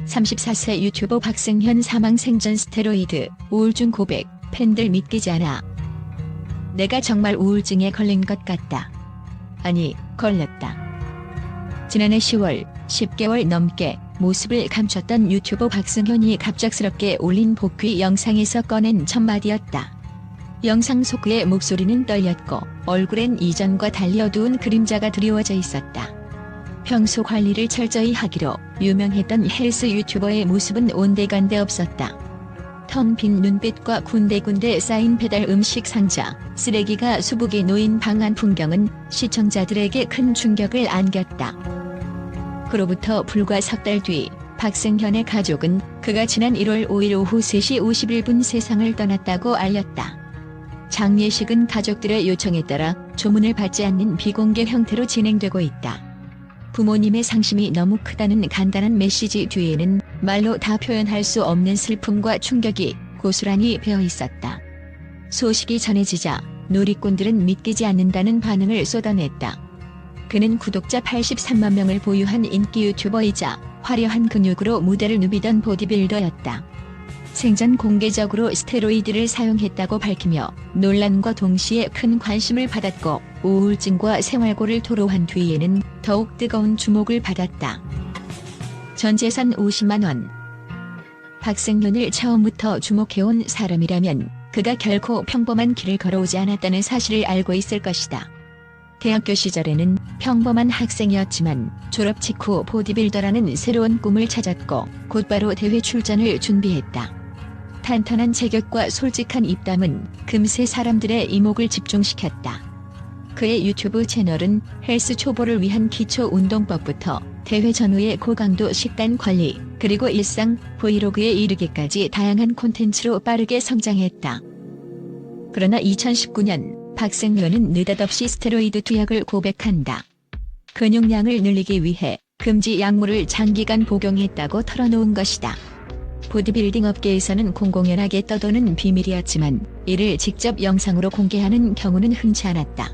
34세 유튜버 박승현 사망 생전 스테로이드, 우울증 고백, 팬들 믿기지 않아. 내가 정말 우울증에 걸린 것 같다. 아니, 걸렸다. 지난해 10월, 10개월 넘게 모습을 감췄던 유튜버 박승현이 갑작스럽게 올린 복귀 영상에서 꺼낸 첫마디였다. 영상 속 그의 목소리는 떨렸고 얼굴엔 이전과 달리 어두운 그림자가 드리워져 있었다. 평소 관리를 철저히 하기로 유명했던 헬스 유튜버의 모습은 온데간데 없었다. 텅 빈 눈빛과 군데군데 쌓인 배달 음식 상자, 쓰레기가 수북이 놓인 방 안 풍경은 시청자들에게 큰 충격을 안겼다. 그로부터 불과 석 달 뒤 박승현의 가족은 그가 지난 1월 5일 오후 3시 51분 세상을 떠났다고 알렸다. 장례식은 가족들의 요청에 따라 조문을 받지 않는 비공개 형태로 진행되고 있다. 부모님의 상심이 너무 크다는 간단한 메시지 뒤에는 말로 다 표현할 수 없는 슬픔과 충격이 고스란히 배어 있었다. 소식이 전해지자 누리꾼들은 믿기지 않는다는 반응을 쏟아냈다. 그는 구독자 83만 명을 보유한 인기 유튜버이자 화려한 근육으로 무대를 누비던 보디빌더였다. 생전 공개적으로 스테로이드를 사용했다고 밝히며 논란과 동시에 큰 관심을 받았고 우울증과 생활고를 토로한 뒤에는 더욱 뜨거운 주목을 받았다. 전 재산 50만 원. 박승현을 처음부터 주목해온 사람이라면 그가 결코 평범한 길을 걸어오지 않았다는 사실을 알고 있을 것이다. 대학교 시절에는 평범한 학생이었지만 졸업 직후 보디빌더라는 새로운 꿈을 찾았고 곧바로 대회 출전을 준비했다. 탄탄한 체격과 솔직한 입담은 금세 사람들의 이목을 집중시켰다. 그의 유튜브 채널은 헬스 초보를 위한 기초 운동법부터 대회 전후의 고강도 식단 관리, 그리고 일상 브이로그에 이르기까지 다양한 콘텐츠로 빠르게 성장했다. 그러나 2019년 박승현은 느닷없이 스테로이드 투약을 고백한다. 근육량을 늘리기 위해 금지 약물을 장기간 복용했다고 털어놓은 것이다. 보디빌딩 업계에서는 공공연하게 떠도는 비밀이었지만 이를 직접 영상으로 공개하는 경우는 흔치 않았다.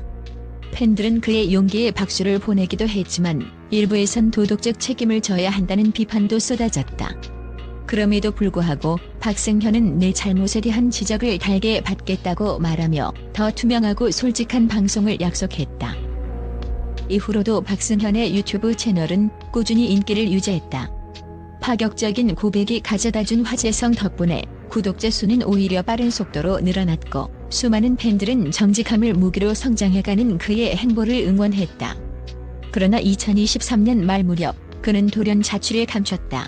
팬들은 그의 용기에 박수를 보내기도 했지만 일부에선 도덕적 책임을 져야 한다는 비판도 쏟아졌다. 그럼에도 불구하고 박승현은 내 잘못에 대한 지적을 달게 받겠다고 말하며 더 투명하고 솔직한 방송을 약속했다. 이후로도 박승현의 유튜브 채널은 꾸준히 인기를 유지했다. 파격적인 고백이 가져다준 화제성 덕분에 구독자 수는 오히려 빠른 속도로 늘어났고 수많은 팬들은 정직함을 무기로 성장해가는 그의 행보를 응원했다. 그러나 2023년 말 무렵 그는 돌연 자취를 감췄다.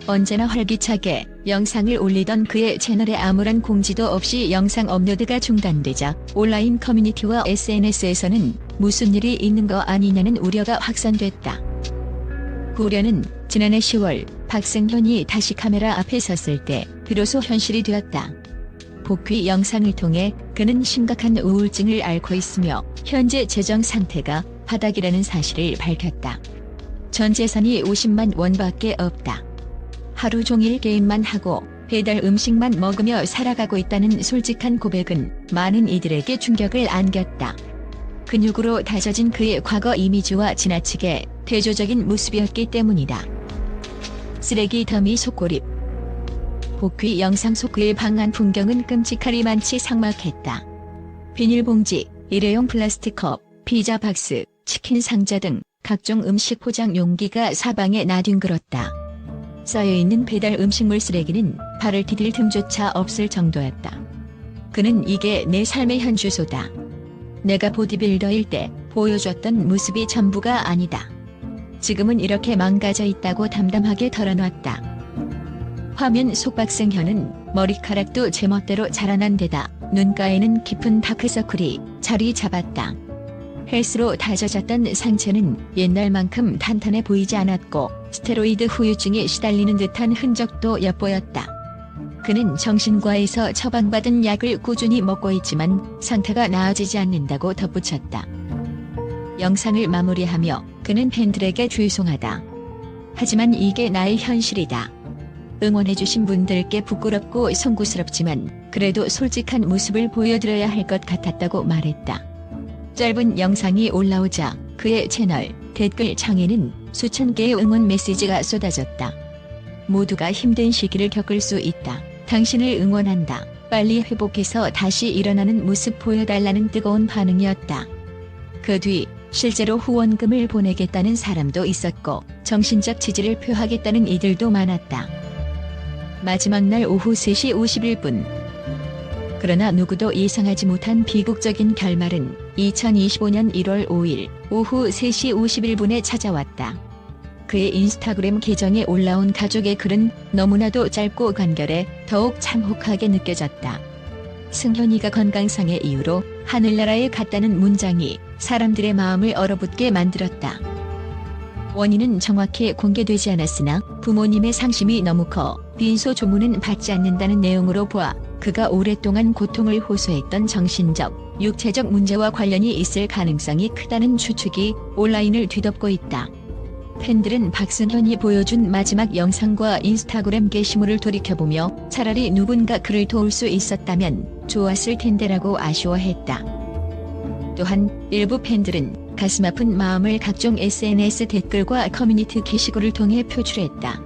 언제나 활기차게 영상을 올리던 그의 채널에 아무런 공지도 없이 영상 업로드가 중단되자 온라인 커뮤니티와 SNS에서는 무슨 일이 있는 거 아니냐는 우려가 확산됐다. 그 우려는 지난해 10월 박승현이 다시 카메라 앞에 섰을 때 비로소 현실이 되었다. 복귀 영상을 통해 그는 심각한 우울증을 앓고 있으며 현재 재정 상태가 바닥이라는 사실을 밝혔다. 전 재산이 50만 원밖에 없다. 하루 종일 게임만 하고 배달 음식만 먹으며 살아가고 있다는 솔직한 고백은 많은 이들에게 충격을 안겼다. 근육으로 다져진 그의 과거 이미지와 지나치게 대조적인 모습이었기 때문이다. 쓰레기 더미 속고립. 복귀 영상 속 그의 방 안 풍경은 끔찍하리만치 삭막했다. 비닐봉지, 일회용 플라스틱 컵, 피자 박스, 치킨 상자 등 각종 음식 포장 용기가 사방에 나뒹굴었다. 쌓여있는 배달 음식물 쓰레기는 발을 디딜 틈조차 없을 정도였다. 그는 이게 내 삶의 현 주소다. 내가 보디빌더일 때 보여줬던 모습이 전부가 아니다. 지금은 이렇게 망가져 있다고 담담하게 털어놨다. 화면 속 박승현은 머리카락도 제멋대로 자라난 데다 눈가에는 깊은 다크서클이 자리 잡았다. 헬스로 다져졌던 상체는 옛날만큼 탄탄해 보이지 않았고 스테로이드 후유증에 시달리는 듯한 흔적도 엿보였다. 그는 정신과에서 처방받은 약을 꾸준히 먹고 있지만 상태가 나아지지 않는다고 덧붙였다. 영상을 마무리하며 그는 팬들에게 죄송하다. 하지만 이게 나의 현실이다. 응원해주신 분들께 부끄럽고 송구스럽지만 그래도 솔직한 모습을 보여드려야 할 것 같았다고 말했다. 짧은 영상이 올라오자 그의 채널 댓글창에는 수천 개의 응원 메시지가 쏟아졌다. 모두가 힘든 시기를 겪을 수 있다. 당신을 응원한다. 빨리 회복해서 다시 일어나는 모습 보여달라는 뜨거운 반응이었다. 그 뒤 실제로 후원금을 보내겠다는 사람도 있었고 정신적 지지를 표하겠다는 이들도 많았다. 마지막 날 오후 3시 51분. 그러나 누구도 예상하지 못한 비극적인 결말은 2025년 1월 5일 오후 3시 51분에 찾아왔다. 그의 인스타그램 계정에 올라온 가족의 글은 너무나도 짧고 간결해 더욱 참혹하게 느껴졌다. 승현이가 건강상의 이유로 하늘나라에 갔다는 문장이 사람들의 마음을 얼어붙게 만들었다. 원인은 정확히 공개되지 않았으나 부모님의 상심이 너무 커 빈소 조문은 받지 않는다는 내용으로 보아 그가 오랫동안 고통을 호소했던 정신적, 육체적 문제와 관련이 있을 가능성이 크다는 추측이 온라인을 뒤덮고 있다. 팬들은 박승현이 보여준 마지막 영상과 인스타그램 게시물을 돌이켜보며 차라리 누군가 그를 도울 수 있었다면 좋았을 텐데라고 아쉬워했다. 또한 일부 팬들은 가슴 아픈 마음을 각종 SNS 댓글과 커뮤니티 게시글을 통해 표출했다.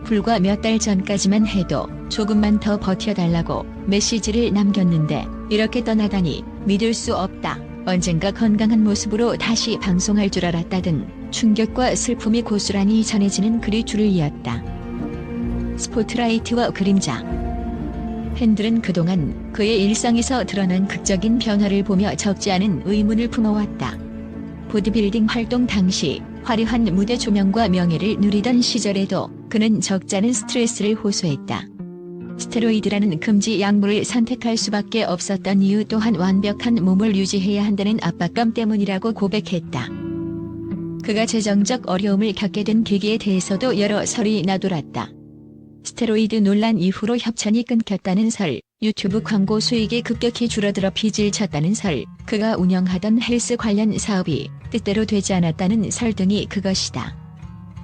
불과 몇 달 전까지만 해도 조금만 더 버텨달라고 메시지를 남겼는데 이렇게 떠나다니 믿을 수 없다. 언젠가 건강한 모습으로 다시 방송할 줄 알았다 등 충격과 슬픔이 고스란히 전해지는 글이 줄을 이었다. 스포트라이트와 그림자. 팬들은 그동안 그의 일상에서 드러난 극적인 변화를 보며 적지 않은 의문을 품어왔다. 보디빌딩 활동 당시 화려한 무대 조명과 명예를 누리던 시절에도 그는 적지 않은 스트레스를 호소했다. 스테로이드라는 금지 약물을 선택할 수밖에 없었던 이유 또한 완벽한 몸을 유지해야 한다는 압박감 때문이라고 고백했다. 그가 재정적 어려움을 겪게 된 계기에 대해서도 여러 설이 나돌았다. 스테로이드 논란 이후로 협찬이 끊겼다는 설, 유튜브 광고 수익이 급격히 줄어들어 빚을 졌다는 설, 그가 운영하던 헬스 관련 사업이 뜻대로 되지 않았다는 설 등이 그것이다.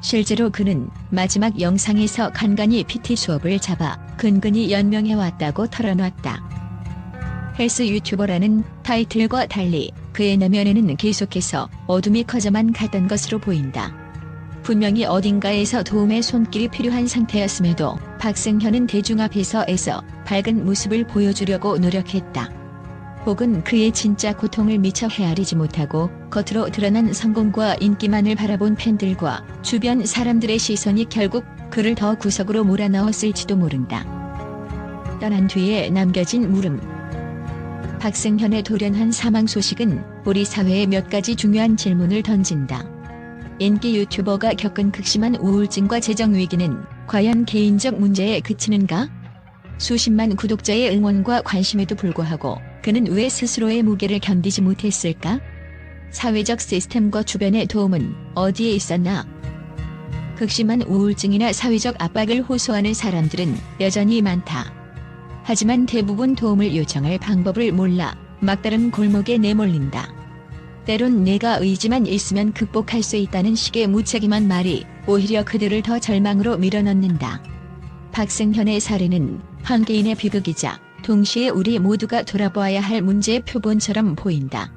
실제로 그는 마지막 영상에서 간간히 PT 수업을 잡아 근근히 연명해왔다고 털어놨다. 헬스 유튜버라는 타이틀과 달리 그의 내면에는 계속해서 어둠이 커져만 갔던 것으로 보인다. 분명히 어딘가에서 도움의 손길이 필요한 상태였음에도 박승현은 대중 앞에서 애써 밝은 모습을 보여주려고 노력했다. 혹은 그의 진짜 고통을 미처 헤아리지 못하고 겉으로 드러난 성공과 인기만을 바라본 팬들과 주변 사람들의 시선이 결국 그를 더 구석으로 몰아넣었을지도 모른다. 떠난 뒤에 남겨진 물음. 박승현의 돌연한 사망 소식은 우리 사회에 몇 가지 중요한 질문을 던진다. 인기 유튜버가 겪은 극심한 우울증과 재정 위기는 과연 개인적 문제에 그치는가? 수십만 구독자의 응원과 관심에도 불구하고 그는 왜 스스로의 무게를 견디지 못했을까? 사회적 시스템과 주변의 도움은 어디에 있었나? 극심한 우울증이나 사회적 압박을 호소하는 사람들은 여전히 많다. 하지만 대부분 도움을 요청할 방법을 몰라 막다른 골목에 내몰린다. 때론 내가 의지만 있으면 극복할 수 있다는 식의 무책임한 말이 오히려 그들을 더 절망으로 밀어넣는다. 박승현의 사례는 한 개인의 비극이자 동시에 우리 모두가 돌아보아야 할 문제의 표본처럼 보인다.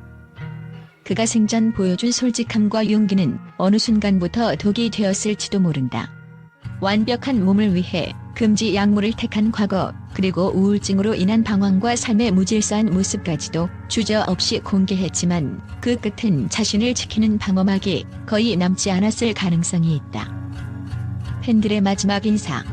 그가 생전 보여준 솔직함과 용기는 어느 순간부터 독이 되었을지도 모른다. 완벽한 몸을 위해 금지 약물을 택한 과거, 그리고 우울증으로 인한 방황과 삶의 무질서한 모습까지도 주저없이 공개했지만 그 끝엔 자신을 지키는 방어막이 거의 남지 않았을 가능성이 있다. 팬들의 마지막 인사.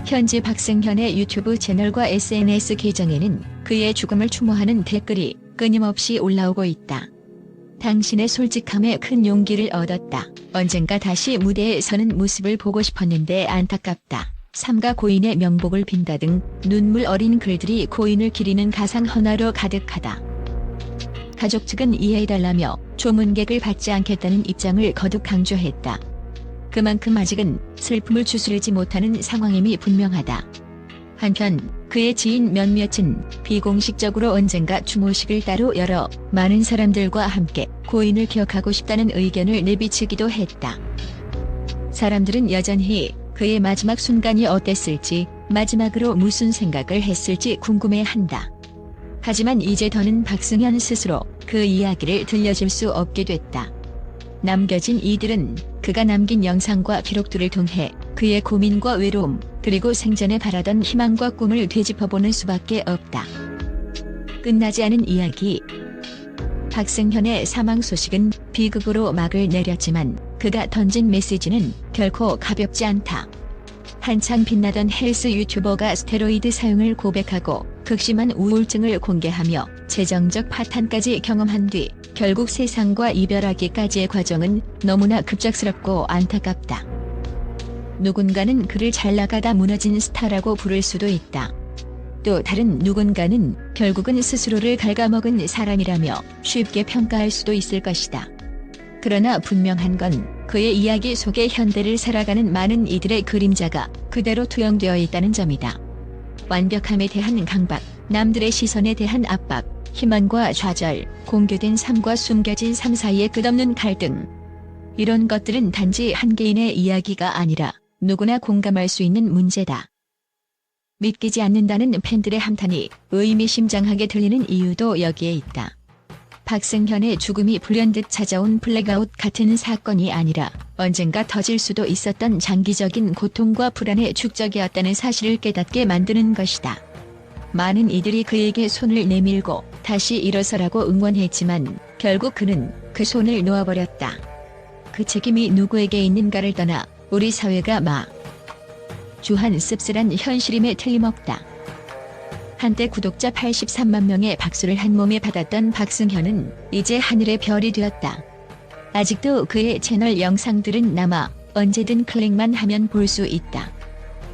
현재 박승현의 유튜브 채널과 SNS 계정에는 그의 죽음을 추모하는 댓글이 끊임없이 올라오고 있다. 당신의 솔직함에 큰 용기를 얻었다. 언젠가 다시 무대에 서는 모습을 보고 싶었는데 안타깝다. 삼가 고인의 명복을 빈다 등 눈물 어린 글들이 고인을 기리는 가상 헌화로 가득하다. 가족 측은 이해해달라며 조문객을 받지 않겠다는 입장을 거듭 강조했다. 그만큼 아직은 슬픔을 추스르지 못하는 상황임이 분명하다. 한편 그의 지인 몇몇은 비공식적으로 언젠가 추모식을 따로 열어 많은 사람들과 함께 고인을 기억하고 싶다는 의견을 내비치기도 했다. 사람들은 여전히 그의 마지막 순간이 어땠을지, 마지막으로 무슨 생각을 했을지 궁금해한다. 하지만 이제 더는 박승현 스스로 그 이야기를 들려줄 수 없게 됐다. 남겨진 이들은 그가 남긴 영상과 기록들을 통해 그의 고민과 외로움, 그리고 생전에 바라던 희망과 꿈을 되짚어보는 수밖에 없다. 끝나지 않은 이야기. 박승현의 사망 소식은 비극으로 막을 내렸지만 그가 던진 메시지는 결코 가볍지 않다. 한창 빛나던 헬스 유튜버가 스테로이드 사용을 고백하고 극심한 우울증을 공개하며 재정적 파탄까지 경험한 뒤 결국 세상과 이별하기까지의 과정은 너무나 급작스럽고 안타깝다. 누군가는 그를 잘 나가다 무너진 스타라고 부를 수도 있다. 또 다른 누군가는 결국은 스스로를 갉아먹은 사람이라며 쉽게 평가할 수도 있을 것이다. 그러나 분명한 건 그의 이야기 속에 현대를 살아가는 많은 이들의 그림자가 그대로 투영되어 있다는 점이다. 완벽함에 대한 강박, 남들의 시선에 대한 압박, 희망과 좌절, 공개된 삶과 숨겨진 삶 사이의 끝없는 갈등. 이런 것들은 단지 한 개인의 이야기가 아니라 누구나 공감할 수 있는 문제다. 믿기지 않는다는 팬들의 함탄이 의미심장하게 들리는 이유도 여기에 있다. 박승현의 죽음이 불현듯 찾아온 블랙아웃 같은 사건이 아니라 언젠가 터질 수도 있었던 장기적인 고통과 불안의 축적이었다는 사실을 깨닫게 만드는 것이다. 많은 이들이 그에게 손을 내밀고 다시 일어서라고 응원했지만 결국 그는 그 손을 놓아버렸다. 그 책임이 누구에게 있는가를 떠나 우리 사회가 주한 씁쓸한 현실임에 틀림없다. 한때 구독자 83만 명의 박수를 한 몸에 받았던 박승현은 이제 하늘의 별이 되었다. 아직도 그의 채널 영상들은 남아 언제든 클릭만 하면 볼 수 있다.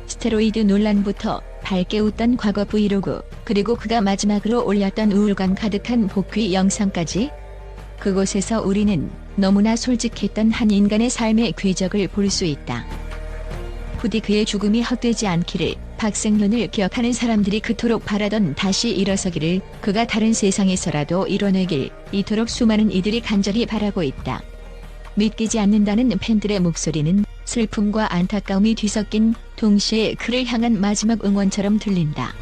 스테로이드 논란부터 밝게 웃던 과거 브이로그, 그리고 그가 마지막으로 올렸던 우울감 가득한 복귀 영상까지, 그곳에서 우리는 너무나 솔직했던 한 인간의 삶의 궤적을 볼 수 있다. 부디 그의 죽음이 헛되지 않기를, 박승현을 기억하는 사람들이 그토록 바라던 다시 일어서기를, 그가 다른 세상에서라도 이뤄내길 이토록 수많은 이들이 간절히 바라고 있다. 믿기지 않는다는 팬들의 목소리는 슬픔과 안타까움이 뒤섞인 동시에 그를 향한 마지막 응원처럼 들린다.